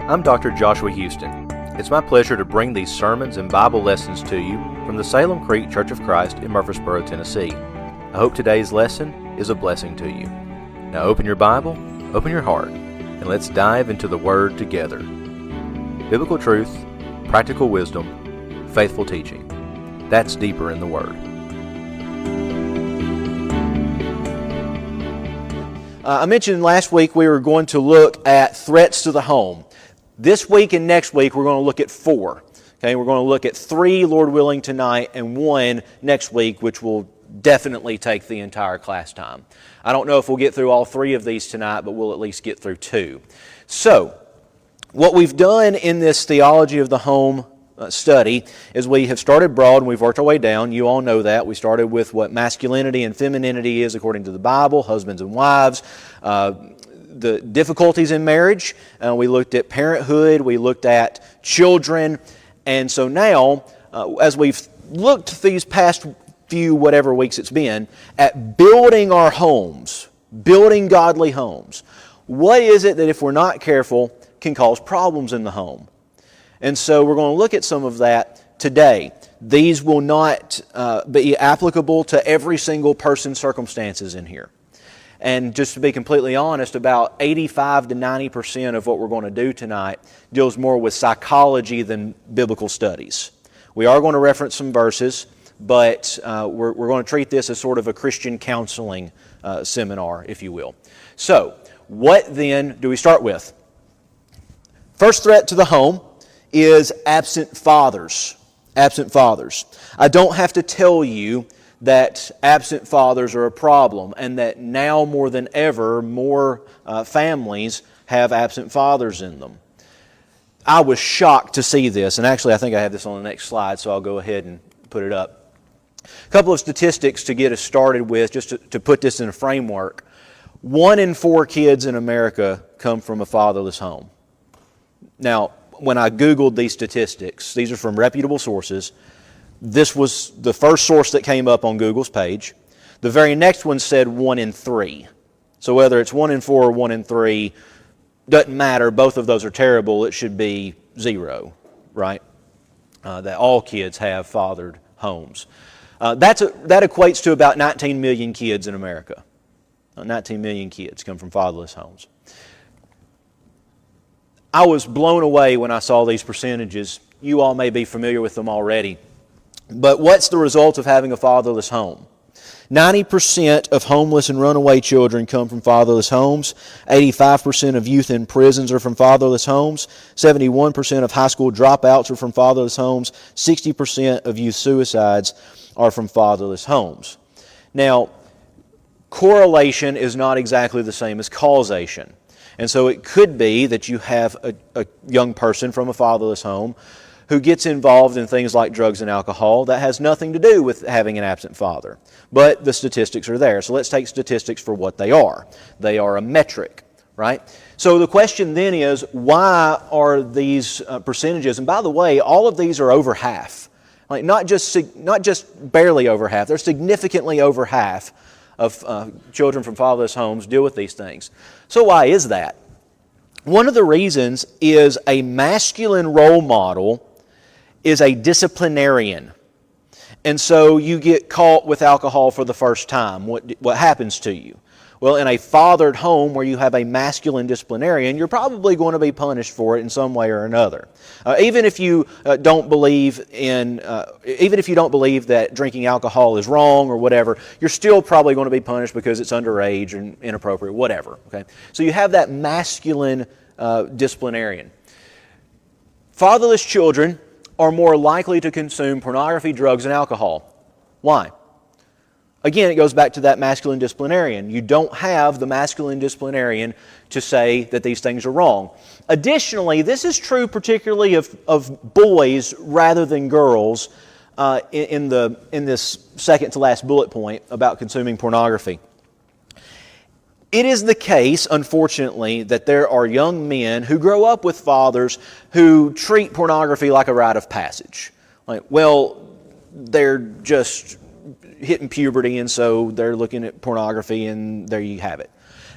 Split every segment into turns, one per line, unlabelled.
I'm Dr. Joshua Houston. It's my pleasure to bring these sermons and Bible lessons to you from the Salem Creek Church of Christ in Murfreesboro, Tennessee. I hope today's lesson is a blessing to you. Now open your Bible, open your heart, and let's dive into the Word together. Biblical truth, practical wisdom, faithful teaching. That's deeper in the Word. I mentioned last week we were going to look at threats to the home. This week and next week we're going to look at 4. Okay, we're going to look at 3, Lord willing, tonight, and 1 next week, which will definitely take the entire class time. I don't know if we'll get through all 3 of these tonight, but we'll at least get through 2. So, what we've done in this Theology of the Home study is we have started broad and we've worked our way down. You all know that. We started with what masculinity and femininity is according to the Bible, husbands and wives, the difficulties in marriage. We looked at parenthood. We looked at children. And so now, as we've looked these past few whatever weeks it's been, at building our homes, building godly homes, what is it that if we're not careful can cause problems in the home? And so we're going to look at some of that today. These will not be applicable to every single person's circumstances in here. And just to be completely honest, about 85 to 90% of what we're going to do tonight deals more with psychology than biblical studies. We are going to reference some verses, but we're going to treat this as sort of a Christian counseling seminar, if you will. So, what then do we start with? First threat to the home is absent fathers. Absent fathers. I don't have to tell you that absent fathers are a problem and that now more than ever, more families have absent fathers in them. I was shocked to see this, and actually I think I have this on the next slide, so I'll go ahead and put it up. A couple of statistics to get us started with, just to put this in a framework. 1 in 4 kids in America come from a fatherless home. Now, when I Googled these statistics, these are from reputable sources, this was the first source that came up on Google's page. The very next one said 1 in 3. So whether it's 1 in 4 or 1 in 3, doesn't matter. Both of those are terrible. It should be 0, right? That all kids have fathered homes. That equates to about 19 million kids in America. 19 million kids come from fatherless homes. I was blown away when I saw these percentages. You all may be familiar with them already. But what's the result of having a fatherless home? 90% of homeless and runaway children come from fatherless homes. 85% of youth in prisons are from fatherless homes. 71% of high school dropouts are from fatherless homes. 60% of youth suicides are from fatherless homes. Now, correlation is not exactly the same as causation. And so it could be that you have a young person from a fatherless home who gets involved in things like drugs and alcohol that has nothing to do with having an absent father. But the statistics are there. So let's take statistics for what they are. They are a metric, right? So the question then is, why are these percentages? And by the way, all of these are over half. Like not just barely over half. They're significantly over half of children from fatherless homes deal with these things. So why is that? One of the reasons is a masculine role model is a disciplinarian. And so you get caught with alcohol for the first time. What happens to you? Well, in a fathered home where you have a masculine disciplinarian, you're probably going to be punished for it in some way or another. Even if you don't believe that drinking alcohol is wrong or whatever, you're still probably going to be punished because it's underage and inappropriate, whatever. Okay, so you have that masculine disciplinarian. Fatherless children are more likely to consume pornography, drugs, and alcohol. Why? Again, it goes back to that masculine disciplinarian. You don't have the masculine disciplinarian to say that these things are wrong. Additionally, this is true particularly of boys rather than girls in this second to last bullet point about consuming pornography. It is the case, unfortunately, that there are young men who grow up with fathers who treat pornography like a rite of passage. Like, well, they're just hitting puberty and so they're looking at pornography and there you have it.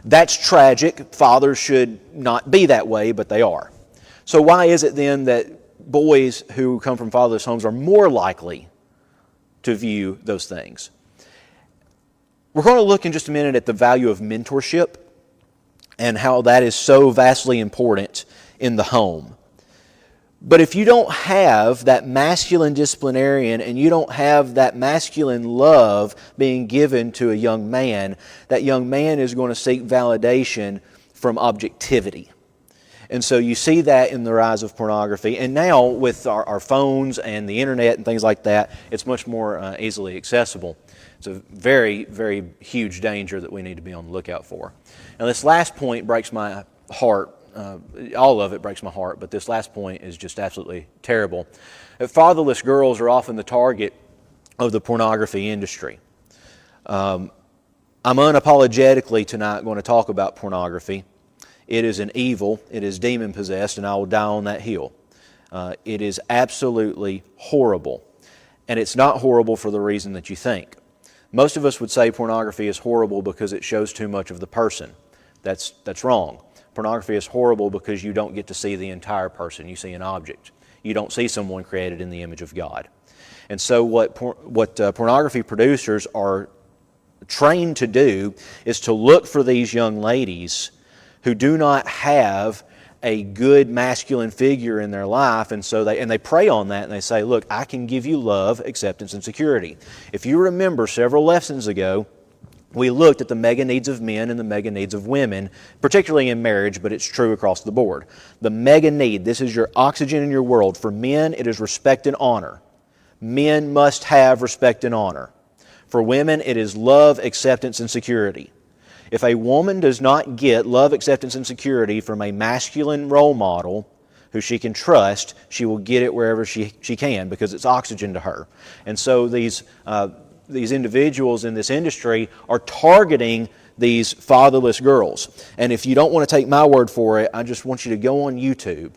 That's tragic. Fathers should not be that way, but they are. So why is it then that boys who come from fatherless homes are more likely to view those things? We're going to look in just a minute at the value of mentorship and how that is so vastly important in the home. But if you don't have that masculine disciplinarian and you don't have that masculine love being given to a young man, that young man is going to seek validation from objectivity. And so you see that in the rise of pornography. And now with our phones and the internet and things like that, it's much more easily accessible. It's a very, very huge danger that we need to be on the lookout for. Now this last point breaks my heart. All of it breaks my heart, but this last point is just absolutely terrible. Fatherless girls are often the target of the pornography industry. I'm unapologetically tonight going to talk about pornography. It is an evil, it is demon-possessed, and I will die on that hill. It is absolutely horrible, and it's not horrible for the reason that you think. Most of us would say pornography is horrible because it shows too much of the person. That's wrong. Pornography is horrible because you don't get to see the entire person. You see an object. You don't see someone created in the image of God. And so what pornography producers are trained to do is to look for these young ladies who do not have a good masculine figure in their life, and so they prey on that and they say, look, I can give you love, acceptance, and security. If you remember several lessons ago, we looked at the mega needs of men and the mega needs of women, particularly in marriage, but it's true across the board. The mega need, this is your oxygen in your world. For men, it is respect and honor. Men must have respect and honor. For women, it is love, acceptance, and security. If a woman does not get love, acceptance, and security from a masculine role model who she can trust, she will get it wherever she can because it's oxygen to her. And so these individuals in this industry are targeting these fatherless girls. And if you don't want to take my word for it, I just want you to go on YouTube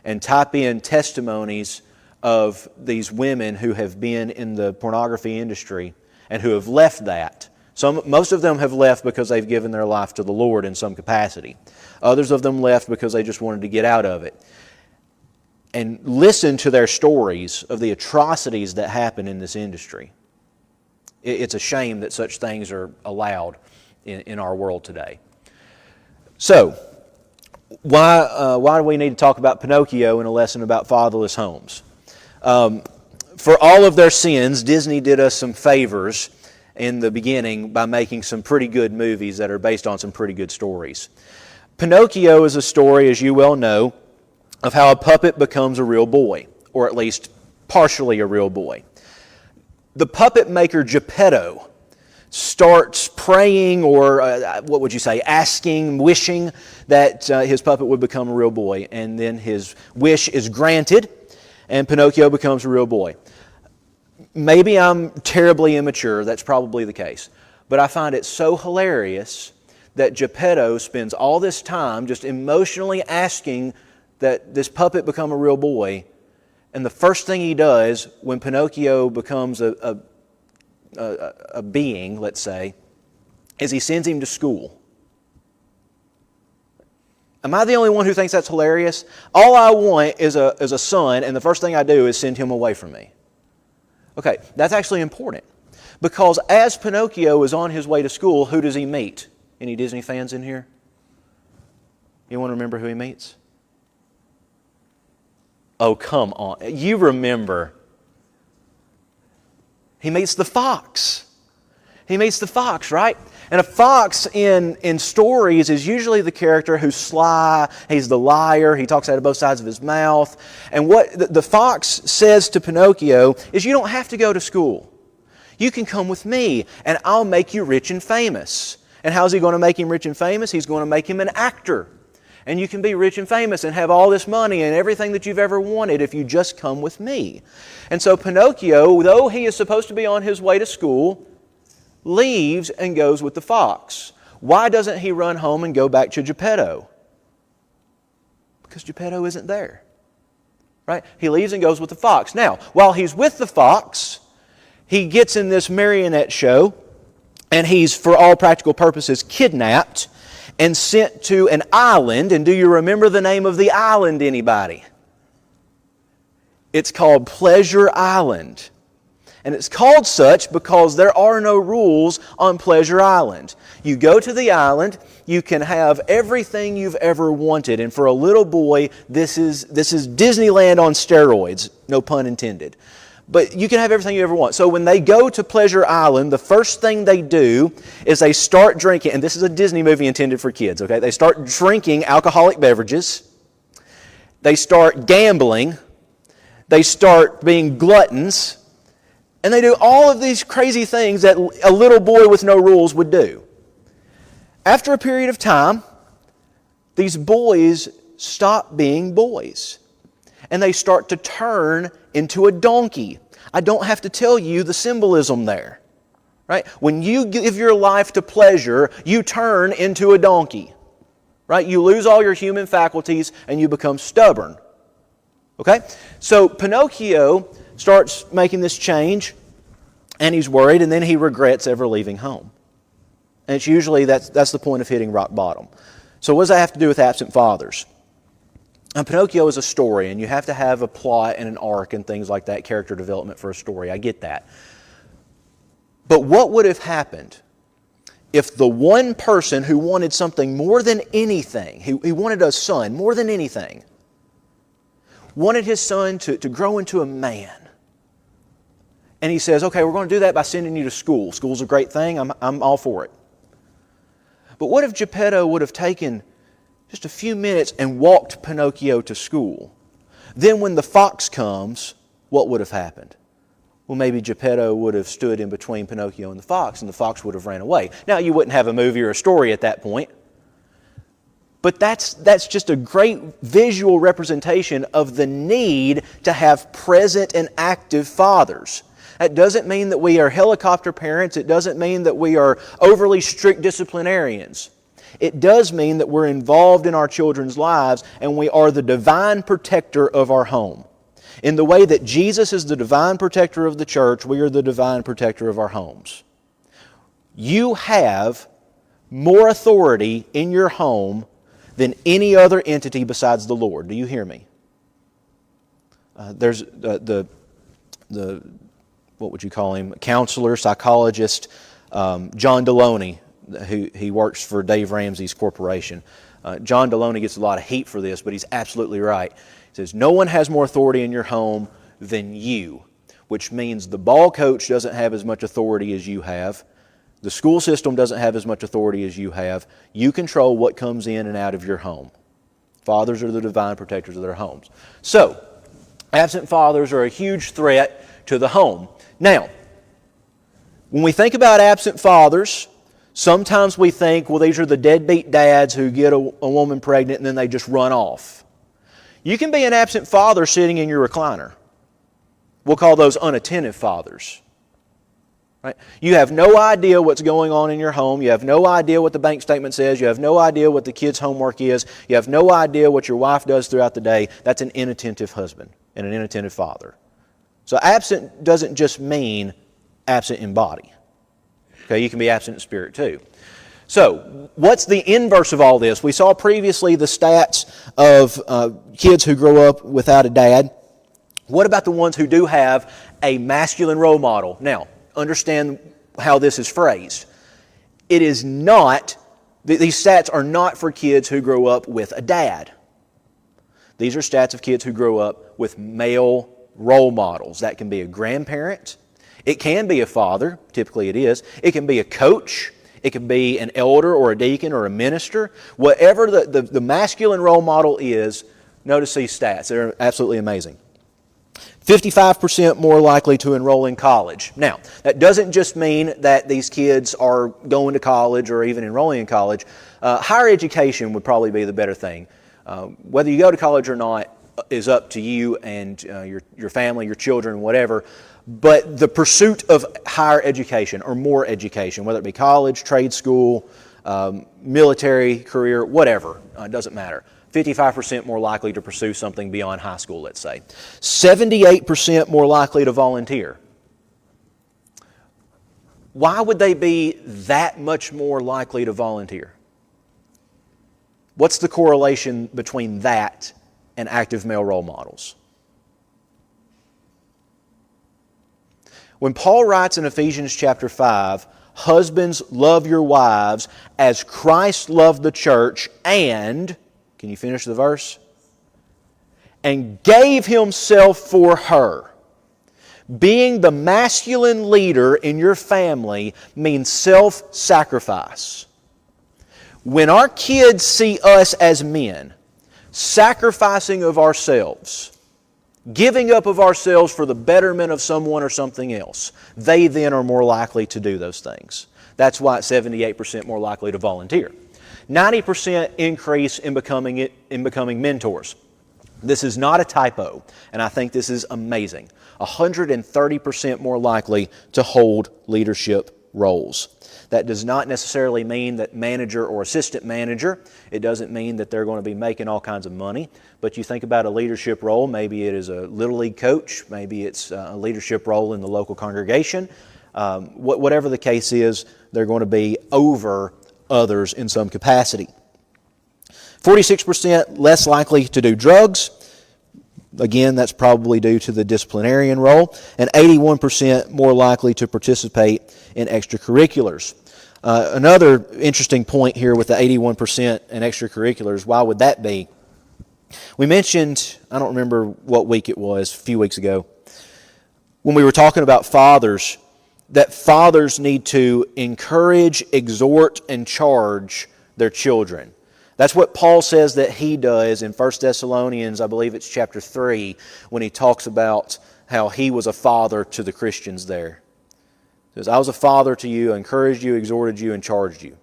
and type in testimonies of these women who have been in the pornography industry and who have left that. Most of them have left because they've given their life to the Lord in some capacity. Others of them left because they just wanted to get out of it. And listen to their stories of the atrocities that happen in this industry. It's a shame that such things are allowed in our world today. So, why do we need to talk about Pinocchio in a lesson about fatherless homes? For all of their sins, Disney did us some favors in the beginning by making some pretty good movies that are based on some pretty good stories. Pinocchio is a story, as you well know, of how a puppet becomes a real boy, or at least partially a real boy. The puppet maker Geppetto starts praying, or what would you say, asking, wishing that his puppet would become a real boy. And then his wish is granted, and Pinocchio becomes a real boy. Maybe I'm terribly immature, that's probably the case. But I find it so hilarious that Geppetto spends all this time just emotionally asking that this puppet become a real boy. And the first thing he does when Pinocchio becomes a being, let's say, is he sends him to school. Am I the only one who thinks that's hilarious? All I want is a son, and the first thing I do is send him away from me. Okay, that's actually important. Because as Pinocchio is on his way to school, who does he meet? Any Disney fans in here? You want to remember who he meets? Oh, come on. You remember. He meets the fox. He meets the fox, right? And a fox in stories is usually the character who's sly, he's the liar, he talks out of both sides of his mouth. And what the fox says to Pinocchio is, you don't have to go to school. You can come with me and I'll make you rich and famous. And how's he going to make him rich and famous? He's going to make him an actor. And you can be rich and famous and have all this money and everything that you've ever wanted if you just come with me. And so Pinocchio, though he is supposed to be on his way to school, leaves and goes with the fox. Why doesn't he run home and go back to Geppetto? Because Geppetto isn't there. Right? He leaves and goes with the fox. Now, while he's with the fox, he gets in this marionette show, and he's, for all practical purposes, kidnapped. and sent to an island. And do you remember the name of the island, anybody? It's called Pleasure Island. And it's called such because there are no rules on Pleasure Island. You go to the island, you can have everything you've ever wanted. And for a little boy, this is Disneyland on steroids, no pun intended. But you can have everything you ever want. So when they go to Pleasure Island, the first thing they do is they start drinking, and this is a Disney movie intended for kids, okay? They start drinking alcoholic beverages. They start gambling. They start being gluttons. And they do all of these crazy things that a little boy with no rules would do. After a period of time, these boys stop being boys. And they start to turn into a donkey. I don't have to tell you the symbolism there. Right? When you give your life to pleasure, you turn into a donkey. Right? You lose all your human faculties and you become stubborn. Okay? So Pinocchio starts making this change, and he's worried, and then he regrets ever leaving home. And it's usually that's the point of hitting rock bottom. So what does that have to do with absent fathers? And Pinocchio is a story, and you have to have a plot and an arc and things like that, character development for a story. I get that. But what would have happened if the one person who wanted something more than anything, he wanted a son more than anything, wanted his son to grow into a man? And he says, okay, we're going to do that by sending you to school. School's a great thing. I'm all for it. But what if Geppetto would have taken just a few minutes and walked Pinocchio to school? Then when the fox comes, what would have happened? Well, maybe Geppetto would have stood in between Pinocchio and the fox would have ran away. Now, you wouldn't have a movie or a story at that point. But that's just a great visual representation of the need to have present and active fathers. That doesn't mean that we are helicopter parents. It doesn't mean that we are overly strict disciplinarians. It does mean that we're involved in our children's lives and we are the divine protector of our home. In the way that Jesus is the divine protector of the church, we are the divine protector of our homes. You have more authority in your home than any other entity besides the Lord. Do you hear me? There's the what would you call him? Counselor, psychologist, John Deloney, he works for Dave Ramsey's corporation. John Deloney gets a lot of heat for this, but he's absolutely right. He says, no one has more authority in your home than you, which means the ball coach doesn't have as much authority as you have. The school system doesn't have as much authority as you have. You control what comes in and out of your home. Fathers are the divine protectors of their homes. So, absent fathers are a huge threat to the home. Now, when we think about absent fathers, sometimes we think, well, these are the deadbeat dads who get a woman pregnant and then they just run off. You can be an absent father sitting in your recliner. We'll call those unattentive fathers. Right? You have no idea what's going on in your home. You have no idea what the bank statement says. You have no idea what the kids' homework is. You have no idea what your wife does throughout the day. That's an inattentive husband and an inattentive father. So absent doesn't just mean absent in body. Okay, you can be absent in spirit too. So, what's the inverse of all this? We saw previously the stats of kids who grow up without a dad. What about the ones who do have a masculine role model? Now, understand how this is phrased. It is not, these stats are not for kids who grow up with a dad. These are stats of kids who grow up with male role models. That can be a grandparent. It can be a father. Typically it is. It can be a coach. It can be an elder or a deacon or a minister. Whatever the masculine role model is, notice these stats. They're absolutely amazing. 55% more likely to enroll in college. Now, that doesn't just mean that these kids are going to college or even enrolling in college. Higher education would probably be the better thing. Whether you go to college or not is up to you and your family, your children, whatever. But the pursuit of higher education or more education, whether it be college, trade school, military career, whatever, it doesn't matter. 55% more likely to pursue something beyond high school, let's say. 78% more likely to volunteer. Why would they be that much more likely to volunteer? What's the correlation between that and active male role models? When Paul writes in Ephesians chapter 5, husbands, love your wives as Christ loved the church and, can you finish the verse? And gave himself for her. Being the masculine leader in your family means self-sacrifice. When our kids see us as men, sacrificing of ourselves, giving up of ourselves for the betterment of someone or something else, they then are more likely to do those things. That's why it's 78% more likely to volunteer. 90% increase in becoming mentors. This is not a typo, and I think this is amazing. 130% more likely to hold leadership roles. That does not necessarily mean that manager or assistant manager. It doesn't mean that they're going to be making all kinds of money. But you think about a leadership role, maybe it is a Little League coach, maybe it's a leadership role in the local congregation. Whatever the case is, they're going to be over others in some capacity. 46% less likely to do drugs. Again, that's probably due to the disciplinarian role. And 81% more likely to participate in extracurriculars. Another interesting point here with the 81% in extracurriculars, why would that be? We mentioned, I don't remember what week it was, a few weeks ago, when we were talking about fathers, that fathers need to encourage, exhort, and charge their children. That's what Paul says that he does in 1 Thessalonians, I believe it's chapter 3, when he talks about how he was a father to the Christians there. He says, I was a father to you, encouraged you, exhorted you, and charged you.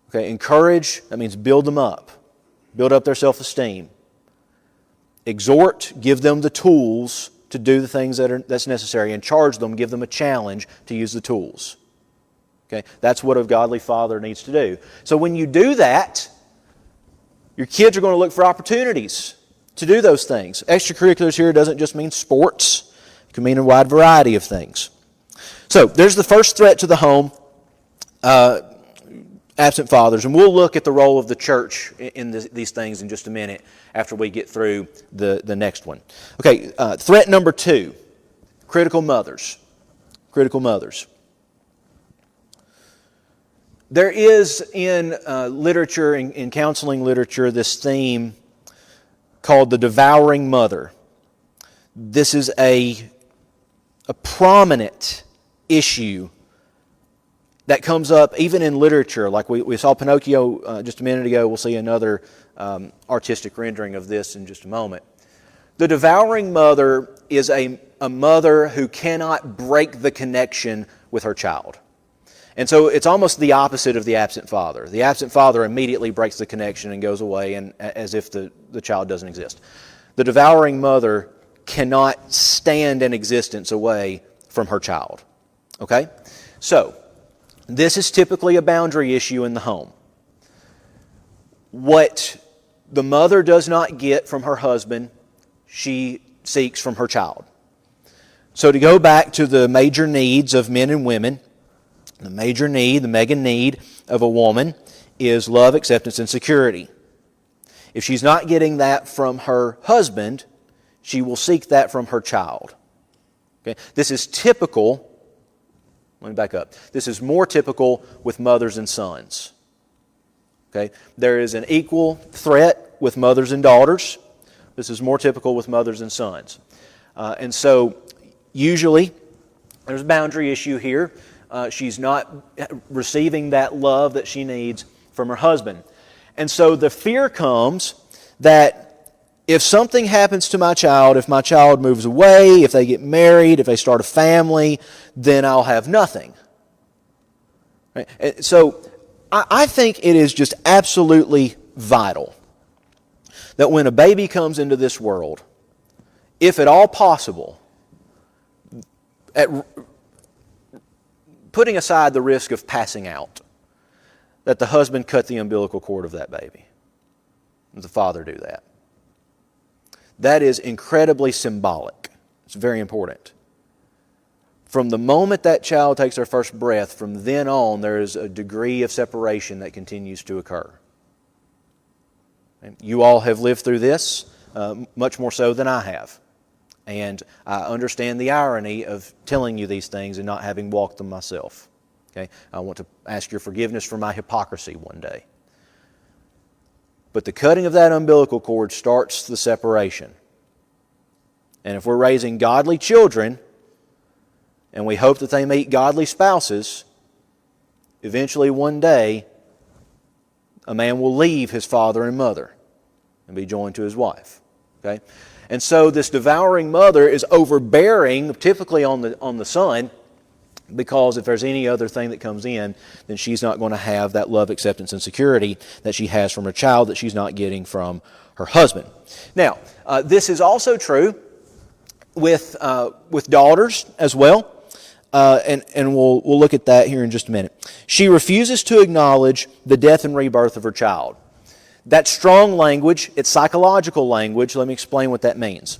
Okay, encourage, that means build them up. Build up their self-esteem. Exhort, give them the tools to do the things that's necessary, and charge them, give them a challenge to use the tools. Okay, that's what a godly father needs to do. So when you do that, your kids are going to look for opportunities to do those things. Extracurriculars here doesn't just mean sports. It can mean a wide variety of things. So there's the first threat to the home, absent fathers. And we'll look at the role of the church in these things in just a minute after we get through the next one. Okay, threat number 2, critical mothers. Critical mothers. There is in literature, in counseling literature, this theme called the devouring mother. This is a prominent issue that comes up even in literature. Like we saw Pinocchio just a minute ago. We'll see another artistic rendering of this in just a moment. The devouring mother is a mother who cannot break the connection with her child. And so it's almost the opposite of the absent father. The absent father immediately breaks the connection and goes away, and as if the child doesn't exist. The devouring mother cannot stand an existence away from her child. Okay? So, this is typically a boundary issue in the home. What the mother does not get from her husband, she seeks from her child. So to go back to the major needs of men and women, the major need, the mega need of a woman is love, acceptance, and security. If she's not getting that from her husband, she will seek that from her child. Okay? This is typical, let me back up. This is more typical with mothers and sons. Okay? There is an equal threat with mothers and daughters. This is more typical with mothers and sons. And so, usually, there's a boundary issue here. She's not receiving that love that she needs from her husband. And so the fear comes that if something happens to my child, if my child moves away, if they get married, if they start a family, then I'll have nothing. Right? So I think it is just absolutely vital that when a baby comes into this world, if at all possible, putting aside the risk of passing out, that the husband cut the umbilical cord of that baby. The father do that. That is incredibly symbolic. It's very important. From the moment that child takes their first breath, from then on, there is a degree of separation that continues to occur. You all have lived through this much more so than I have. And I understand the irony of telling you these things and not having walked them myself. Okay? I want to ask your forgiveness for my hypocrisy one day. But the cutting of that umbilical cord starts the separation. And if we're raising godly children, and we hope that they meet godly spouses, eventually one day, a man will leave his father and mother and be joined to his wife. Okay? And so this devouring mother is overbearing, typically on the son, because if there's any other thing that comes in, then she's not going to have that love, acceptance, and security that she has from her child that she's not getting from her husband. Now, this is also true with daughters as well, and we'll look at that here in just a minute. She refuses to acknowledge the death and rebirth of her child. That's strong language. It's psychological language. Let me explain what that means.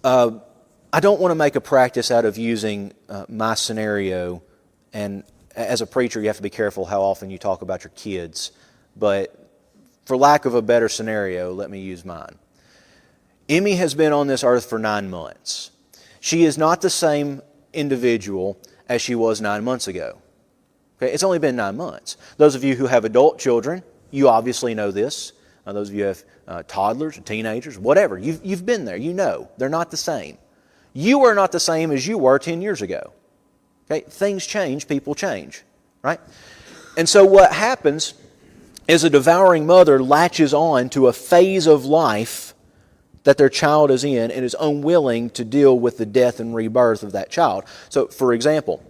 I don't want to make a practice out of using my scenario, and as a preacher you have to be careful how often you talk about your kids, but for lack of a better scenario, let me use mine. Emmy has been on this earth for 9 months. She is not the same individual as she was 9 months ago. Okay? It's only been 9 months. Those of you who have adult children, you obviously know this. Those of you who have toddlers, teenagers, whatever, you've been there. You know they're not the same. You are not the same as you were 10 years ago. Okay? Things change, people change, right? And so what happens is a devouring mother latches on to a phase of life that their child is in and is unwilling to deal with the death and rebirth of that child. So, for example,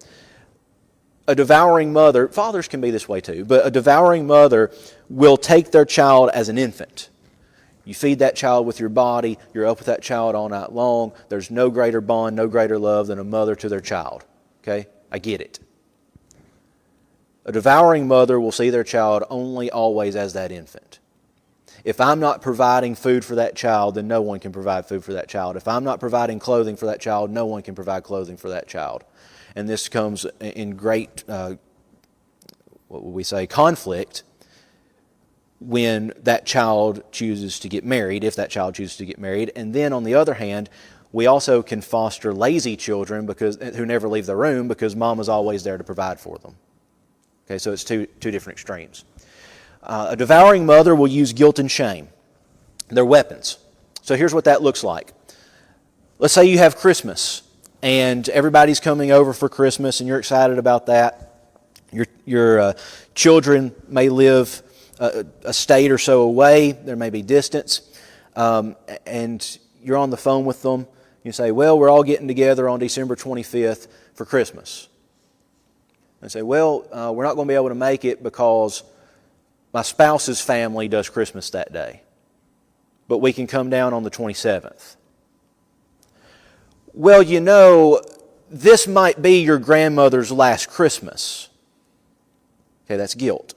a devouring mother, fathers can be this way too, but a devouring mother will take their child as an infant. You feed that child with your body, you're up with that child all night long. There's no greater bond, no greater love than a mother to their child. Okay? I get it. A devouring mother will see their child only always as that infant. If I'm not providing food for that child, then no one can provide food for that child. If I'm not providing clothing for that child, no one can provide clothing for that child. And this comes in great, what would we say, conflict when that child chooses to get married, if that child chooses to get married. And then on the other hand, we also can foster lazy children who never leave the room because mama's always there to provide for them. Okay, so it's two different extremes. A devouring mother will use guilt and shame. They're weapons. So here's what that looks like. Let's say you have Christmas and everybody's coming over for Christmas and you're excited about that. Your children may live a state or so away. There may be distance. And you're on the phone with them. You say, well, we're all getting together on December 25th for Christmas. They say, well, we're not going to be able to make it because my spouse's family does Christmas that day. But we can come down on the 27th. Well, you know, this might be your grandmother's last Christmas. Okay, that's guilt.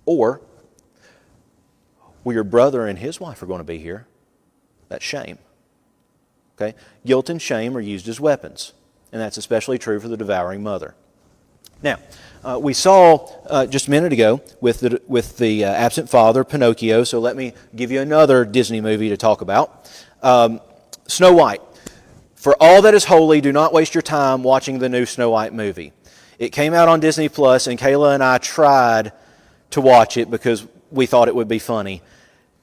Or, well, your brother and his wife are going to be here. That's shame. Okay? Guilt and shame are used as weapons. And that's especially true for the devouring mother. Now, we saw just a minute ago with the absent father, Pinocchio, so let me give you another Disney movie to talk about. Snow White. For all that is holy, do not waste your time watching the new Snow White movie. It came out on Disney Plus, and Kayla and I tried to watch it because we thought it would be funny.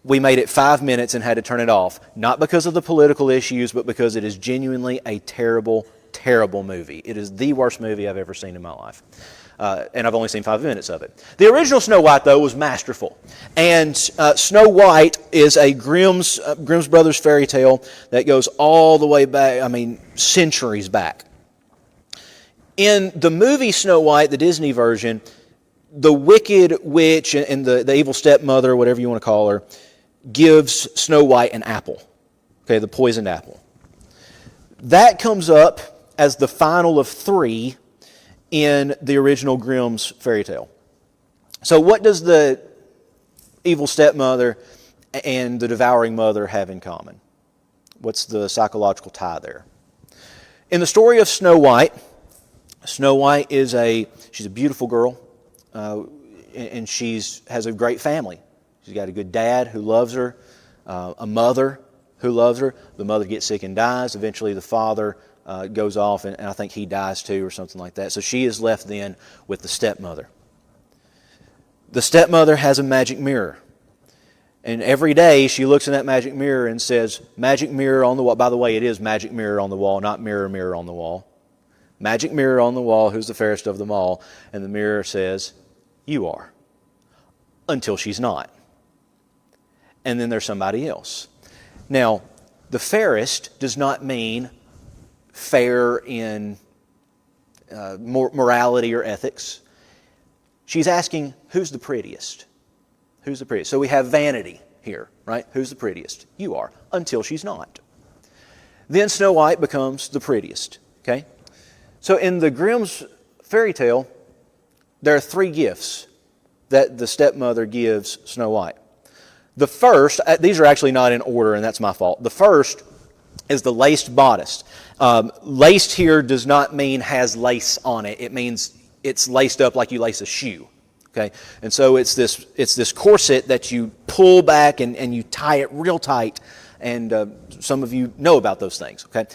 We made it 5 minutes and had to turn it off. Not because of the political issues, but because it is genuinely a terrible, terrible movie. It is the worst movie I've ever seen in my life. And I've only seen 5 minutes of it. The original Snow White, though, was masterful. And Snow White is a Grimm's Brothers fairy tale that goes all the way back, centuries back. In the movie Snow White, the Disney version, the wicked witch and the evil stepmother, whatever you want to call her, gives Snow White an apple. Okay, the poisoned apple. That comes up as the final of 3 in the original Grimm's fairy tale. So what does the evil stepmother and the devouring mother have in common? What's the psychological tie there? In the story of Snow White is she's a beautiful girl, and has a great family. She's got a good dad who loves her, a mother who loves her. The mother gets sick and dies. Eventually the father goes off, and I think he dies too or something like that. So she is left then with the stepmother. The stepmother has a magic mirror. And every day she looks in that magic mirror and says, magic mirror on the wall. By the way, it is magic mirror on the wall, not mirror, mirror on the wall. Magic mirror on the wall, who's the fairest of them all? And the mirror says, you are. Until she's not. And then there's somebody else. Now, the fairest does not mean fair in morality or ethics. She's asking, who's the prettiest? Who's the prettiest? So we have vanity here, right? Who's the prettiest? You are, until she's not. Then Snow White becomes the prettiest, okay? So in the Grimm's fairy tale, there are 3 gifts that the stepmother gives Snow White. The first, these are actually not in order, and that's my fault. The first is the laced bodice. Laced here does not mean has lace on it. It means it's laced up like you lace a shoe. Okay? And so it's this corset that you pull back and you tie it real tight. And some of you know about those things. Okay?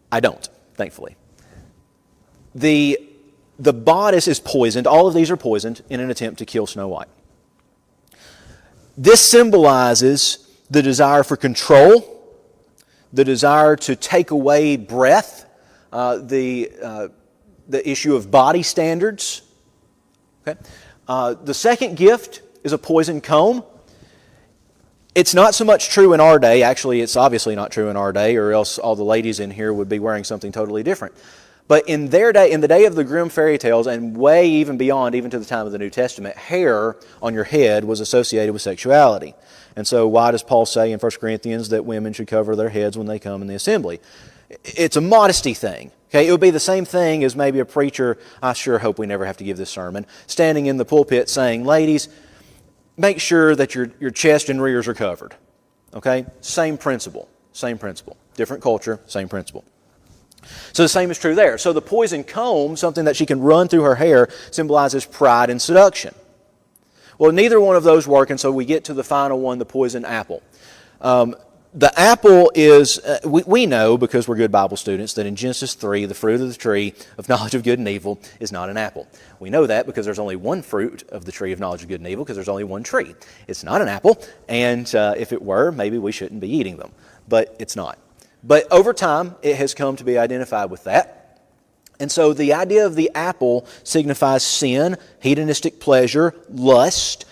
I don't, thankfully. The bodice is poisoned. All of these are poisoned in an attempt to kill Snow White. This symbolizes the desire for control, the desire to take away breath, the issue of body standards. Okay? The second gift is a poison comb. It's not so much true in our day. Actually, it's obviously not true in our day, or else all the ladies in here would be wearing something totally different. But in their day, in the day of the Grimm fairy tales, and way even beyond, even to the time of the New Testament, hair on your head was associated with sexuality. And so why does Paul say in 1 Corinthians that women should cover their heads when they come in the assembly? It's a modesty thing. Okay, it would be the same thing as maybe a preacher, I sure hope we never have to give this sermon, standing in the pulpit saying, ladies, make sure that your chest and rears are covered. Okay? Same principle. Same principle. Different culture, same principle. So the same is true there. So the poison comb, something that she can run through her hair, symbolizes pride and seduction. Well, neither one of those work, and so we get to the final one, the poison apple. The apple is, we know, because we're good Bible students, that in Genesis 3, the fruit of the tree of knowledge of good and evil is not an apple. We know that because there's only one fruit of the tree of knowledge of good and evil, because there's only one tree. It's not an apple, and if it were, maybe we shouldn't be eating them. But it's not. But over time, it has come to be identified with that. And so the idea of the apple signifies sin, hedonistic pleasure, lust,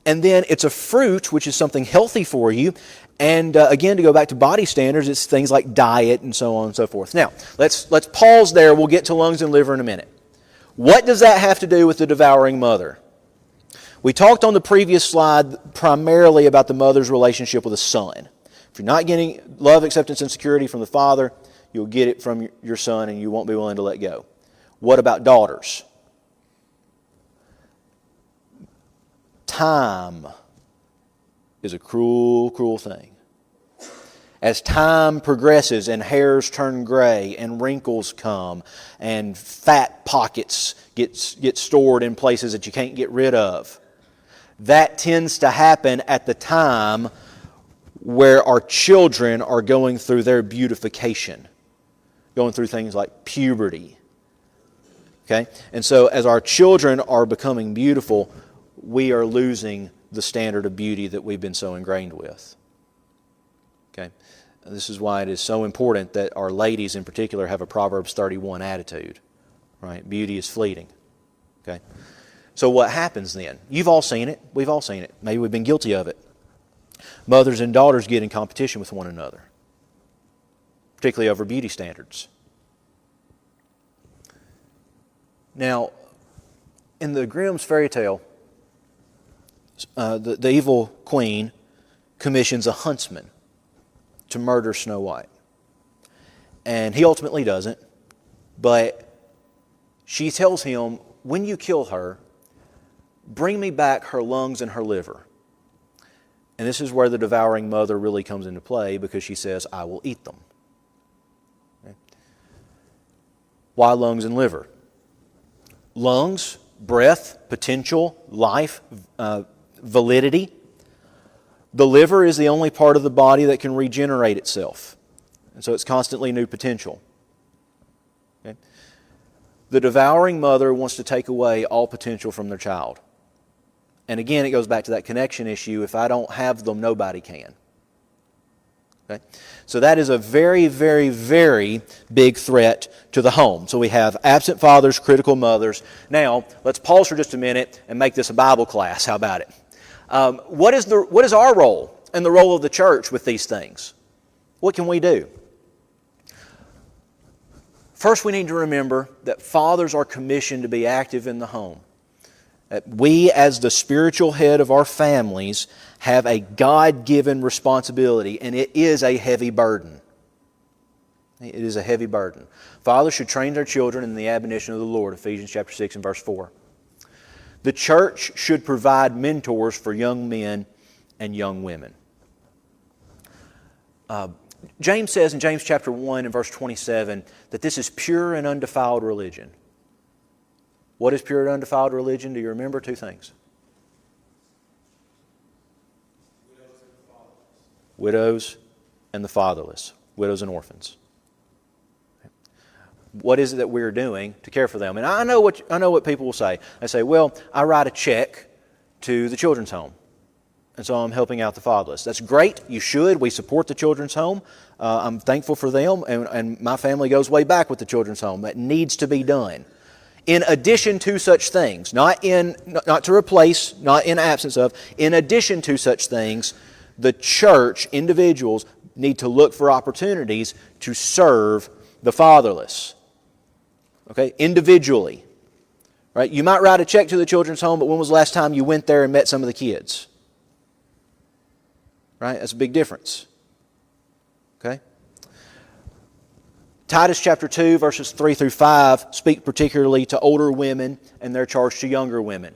and then it's a fruit, which is something healthy for you. And again, to go back to body standards, it's things like diet and so on and so forth. Now, let's pause there. We'll get to lungs and liver in a minute. What does that have to do with the devouring mother? We talked on the previous slide primarily about the mother's relationship with a son. If you're not getting love, acceptance, and security from the father, you'll get it from your son and you won't be willing to let go. What about daughters? Time is a cruel, cruel thing. As time progresses and hairs turn gray and wrinkles come and fat pockets get stored in places that you can't get rid of, that tends to happen at the time where our children are going through their beautification, going through things like puberty. Okay? And so as our children are becoming beautiful, we are losing the standard of beauty that we've been so ingrained with. Okay? And this is why it is so important that our ladies in particular have a Proverbs 31 attitude. Right? Beauty is fleeting. Okay? So what happens then? You've all seen it. We've all seen it. Maybe we've been guilty of it. Mothers and daughters get in competition with one another, particularly over beauty standards. Now, in the Grimm's fairy tale, the evil queen commissions a huntsman to murder Snow White. And he ultimately doesn't, but she tells him, when you kill her, bring me back her lungs and her liver. And this is where the devouring mother really comes into play, because she says, I will eat them. Okay. Why lungs and liver? Lungs, breath, potential, life, validity. The liver is the only part of the body that can regenerate itself. And so it's constantly new potential. Okay? The devouring mother wants to take away all potential from their child. And again, it goes back to that connection issue. If I don't have them, nobody can. Okay? So that is a very, very, very big threat to the home. So we have absent fathers, critical mothers. Now, let's pause for just a minute and make this a Bible class. How about it? What is our role and the role of the church with these things? What can we do? First, we need to remember that fathers are commissioned to be active in the home. That we, as the spiritual head of our families, have a God-given responsibility, and it is a heavy burden. It is a heavy burden. Fathers should train their children in the admonition of the Lord, Ephesians chapter 6 and verse 4. The church should provide mentors for young men and young women. James says in James chapter 1 and verse 27 that this is pure and undefiled religion. What is pure and undefiled religion? Do you remember? Two things. Widows and the fatherless. Widows and orphans. What is it that we're doing to care for them? And I know what people will say. They say, well, I write a check to the children's home, and so I'm helping out the fatherless. That's great. You should. We support the children's home. I'm thankful for them, and my family goes way back with the children's home. That needs to be done. In addition to such things, not to replace, not in absence of, in addition to such things, the church, individuals, need to look for opportunities to serve the fatherless. Okay, individually. Right? You might write a check to the children's home, but when was the last time you went there and met some of the kids? Right? That's a big difference. Okay? Titus chapter 2, verses 3 through 5 speak particularly to older women and their charge to younger women.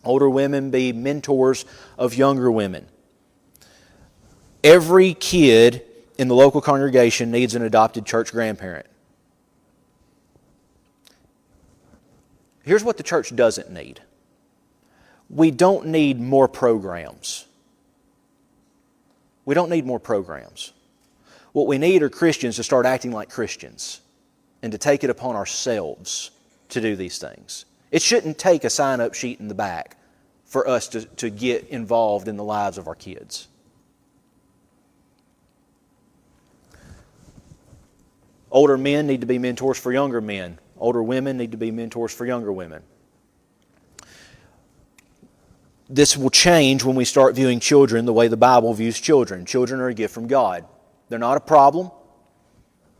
Older women be mentors of younger women. Every kid in the local congregation needs an adopted church grandparent. Here's what the church doesn't need. We don't need more programs. We don't need more programs. What we need are Christians to start acting like Christians and to take it upon ourselves to do these things. It shouldn't take a sign-up sheet in the back for us to get involved in the lives of our kids. Older men need to be mentors for younger men. Older women need to be mentors for younger women. This will change when we start viewing children the way the Bible views children. Children are a gift from God. They're not a problem.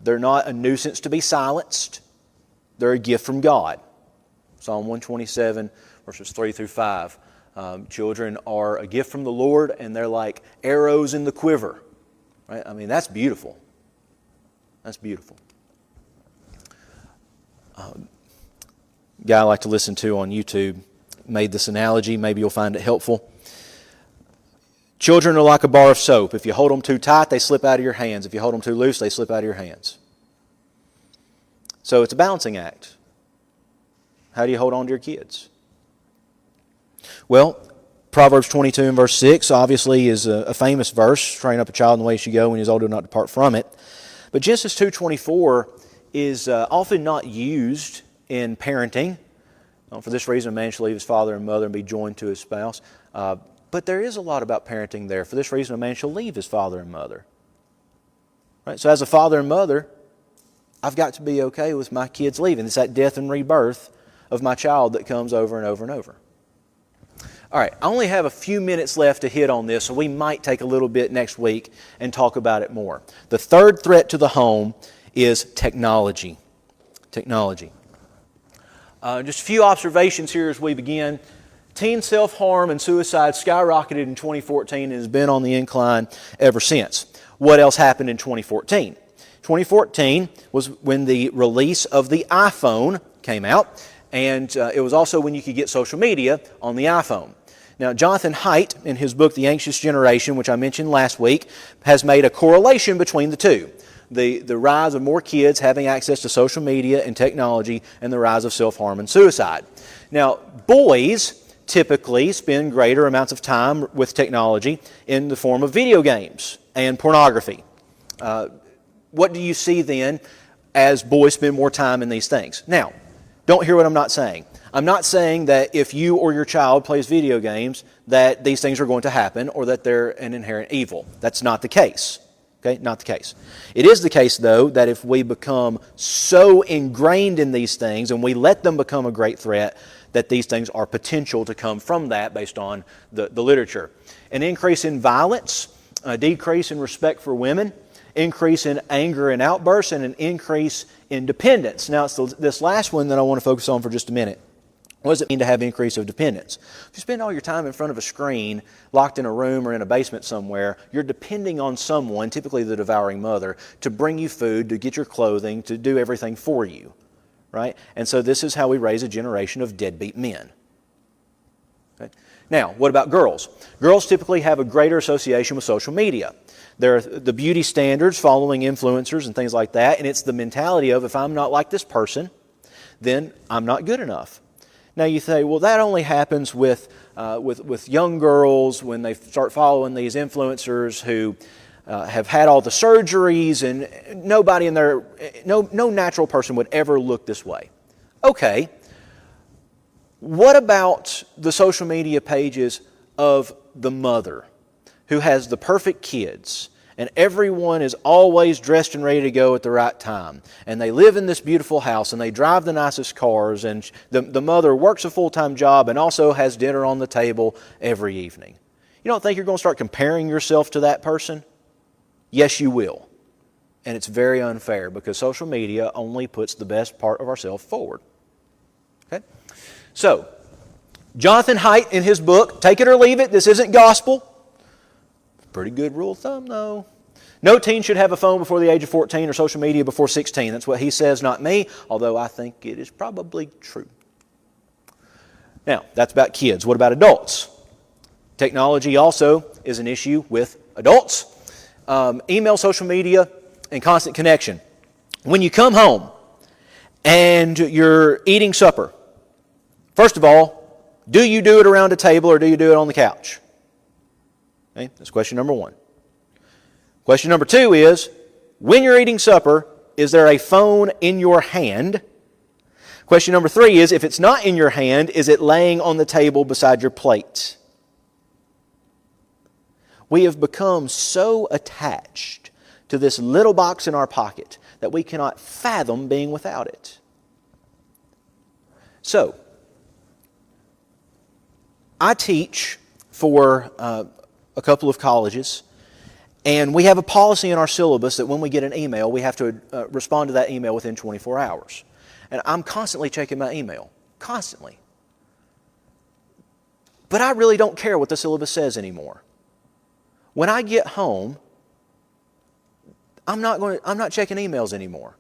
They're not a nuisance to be silenced. They're a gift from God. Psalm 127, verses 3 through 5. Children are a gift from the Lord, and they're like arrows in the quiver. Right? I mean, that's beautiful. That's beautiful. Guy I like to listen to on YouTube made this analogy. Maybe you'll find it helpful. Children are like a bar of soap. If you hold them too tight, they slip out of your hands. If you hold them too loose, they slip out of your hands. So it's a balancing act. How do you hold on to your kids? Well, Proverbs 22 and verse 6 obviously is a famous verse. Train up a child in the way he should go when he is old, do not depart from it. But Genesis 2:24 is often not used in parenting. For this reason, a man shall leave his father and mother and be joined to his spouse. But there is a lot about parenting there. For this reason, a man shall leave his father and mother. Right? So as a father and mother, I've got to be okay with my kids leaving. It's that death and rebirth of my child that comes over and over and over. All right, I only have a few minutes left to hit on this, so we might take a little bit next week and talk about it more. The third threat to the home is technology. Technology. Just a few observations here as we begin. Teen self-harm and suicide skyrocketed in 2014 and has been on the incline ever since. What else happened in 2014? 2014 was when the release of the iPhone came out, and it was also when you could get social media on the iPhone. Now, Jonathan Haidt, in his book, The Anxious Generation, which I mentioned last week, has made a correlation between the two. The rise of more kids having access to social media and technology and the rise of self-harm and suicide. Now, boys typically spend greater amounts of time with technology in the form of video games and pornography. What do you see then as boys spend more time in these things? Now, don't hear what I'm not saying. I'm not saying that if you or your child plays video games that these things are going to happen or that they're an inherent evil. That's not the case. Okay, not the case. It is the case, though, that if we become so ingrained in these things and we let them become a great threat, that these things are potential to come from that based on the literature. An increase in violence, a decrease in respect for women, increase in anger and outbursts, and an increase in dependence. Now, it's this last one that I want to focus on for just a minute. What does it mean to have increase of dependence? If you spend all your time in front of a screen, locked in a room or in a basement somewhere, you're depending on someone, typically the devouring mother, to bring you food, to get your clothing, to do everything for you. Right? And so this is how we raise a generation of deadbeat men. Okay? Now, what about girls? Girls typically have a greater association with social media. There are the beauty standards, following influencers and things like that, and it's the mentality of if I'm not like this person, then I'm not good enough. Now you say, well, that only happens with young girls when they start following these influencers who have had all the surgeries, and nobody in their no natural person would ever look this way. Okay, what about the social media pages of the mother who has the perfect kids, and everyone is always dressed and ready to go at the right time, and they live in this beautiful house, and they drive the nicest cars, and the mother works a full-time job and also has dinner on the table every evening? You don't think you're going to start comparing yourself to that person? Yes, you will. And it's very unfair because social media only puts the best part of ourselves forward. Okay? So, Jonathan Haidt in his book, Take It or Leave It, this isn't gospel. Pretty good rule of thumb, though. No teen should have a phone before the age of 14 or social media before 16. That's what he says, not me, although I think it is probably true. Now, that's about kids. What about adults? Technology also is an issue with adults. Email, social media, and constant connection. When you come home and you're eating supper, first of all, do you do it around a table or do you do it on the couch? Okay, that's question number one. Question number two is, when you're eating supper, is there a phone in your hand? Question number three is, if it's not in your hand, is it laying on the table beside your plate? We have become so attached to this little box in our pocket that we cannot fathom being without it. So, I teach for a couple of colleges, and we have a policy in our syllabus that when we get an email, we have to respond to that email within 24 hours. And I'm constantly checking my email. Constantly. But I really don't care what the syllabus says anymore. When I get home, I'm not checking emails anymore.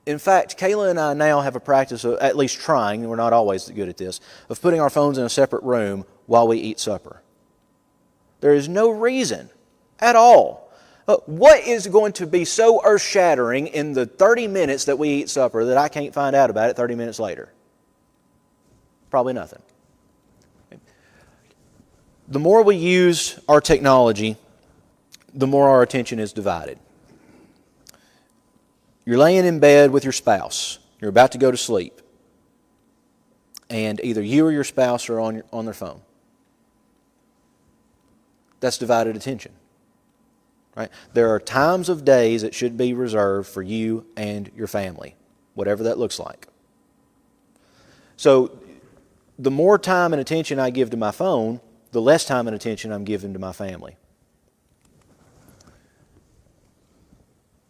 In fact, Kayla and I now have a practice of at least trying, and we're not always good at this, of putting our phones in a separate room while we eat supper. There is no reason at all. What is going to be so earth-shattering in the 30 minutes that we eat supper that I can't find out about it 30 minutes later? Probably nothing. The more we use our technology, the more our attention is divided. You're laying in bed with your spouse. You're about to go to sleep. And either you or your spouse are on their phone. That's divided attention. Right? There are times of days that should be reserved for you and your family, whatever that looks like. So, the more time and attention I give to my phone, the less time and attention I'm giving to my family.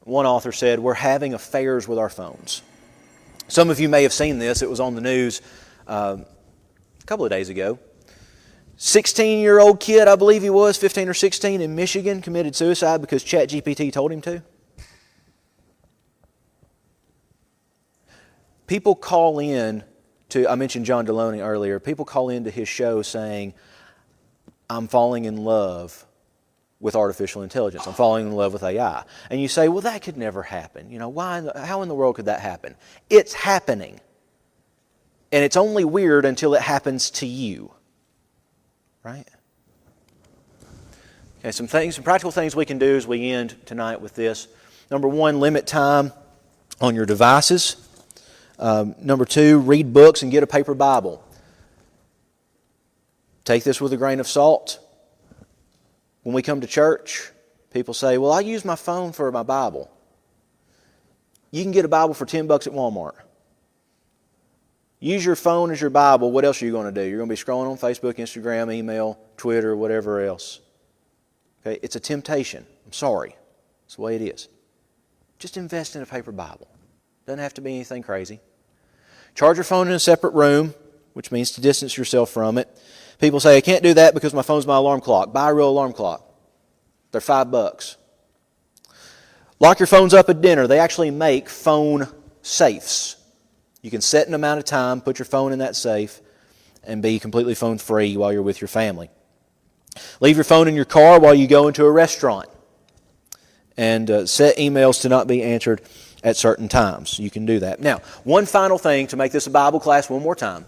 One author said, we're having affairs with our phones. Some of you may have seen this. It was on the news a couple of days ago. 16-year-old kid, I believe he was, 15 or 16, in Michigan, committed suicide because ChatGPT told him to. People call in to, I mentioned John Deloney earlier, people call into his show saying, I'm falling in love with artificial intelligence. I'm falling in love with AI. And you say, well, that could never happen. You know, how in the world could that happen? It's happening. And it's only weird until it happens to you. Right? Okay, some practical things we can do as we end tonight with this. Number one, limit time on your devices. Number two, read books and get a paper Bible. Take this with a grain of salt. When we come to church, people say, well, I use my phone for my Bible. You can get a Bible for $10 at Walmart. Use your phone as your Bible. What else are you going to do? You're going to be scrolling on Facebook, Instagram, email, Twitter, whatever else. Okay, it's a temptation. I'm sorry. It's the way it is. Just invest in a paper Bible. Doesn't have to be anything crazy. Charge your phone in a separate room, which means to distance yourself from it. People say, I can't do that because my phone's my alarm clock. Buy a real alarm clock. They're $5. Lock your phones up at dinner. They actually make phone safes. You can set an amount of time, put your phone in that safe, and be completely phone free while you're with your family. Leave your phone in your car while you go into a restaurant. And set emails to not be answered at certain times. You can do that. Now, one final thing to make this a Bible class one more time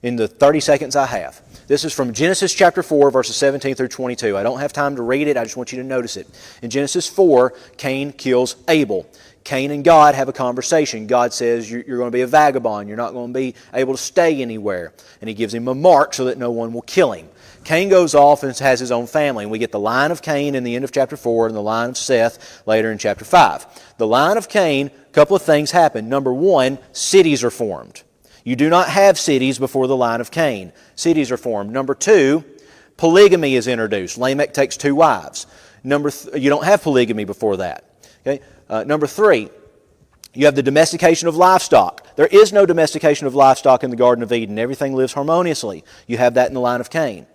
in the 30 seconds I have. This is from Genesis chapter 4, verses 17 through 22. I don't have time to read it. I just want you to notice it. In Genesis 4, Cain kills Abel. Cain and God have a conversation. God says, you're going to be a vagabond. You're not going to be able to stay anywhere. And he gives him a mark so that no one will kill him. Cain goes off and has his own family. And we get the line of Cain in the end of chapter 4 and the line of Seth later in chapter 5. The line of Cain, a couple of things happen. Number one, cities are formed. You do not have cities before the line of Cain. Cities are formed. Number two, polygamy is introduced. Lamech takes 2 wives. You don't have polygamy before that. Okay. Number three, you have the domestication of livestock. There is no domestication of livestock in the Garden of Eden. Everything lives harmoniously. You have that in the line of Cain.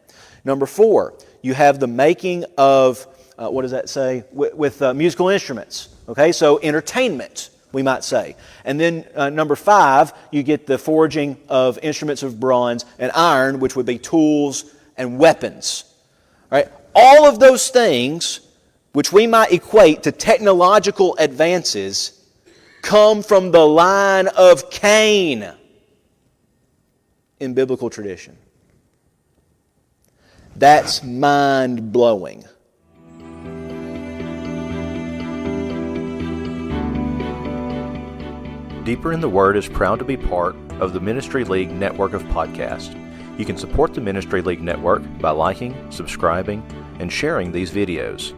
Number four, you have the making of, what does that say? With musical instruments. Okay, so entertainment, we might say. And then number five, you get the forging of instruments of bronze and iron, which would be tools and weapons. All right? All of those things, which we might equate to technological advances, come from the line of Cain in biblical tradition. That's mind-blowing.
Deeper in the Word is proud to be part of the Ministry League network of podcasts. You can support the Ministry League network by liking, subscribing, and sharing these videos.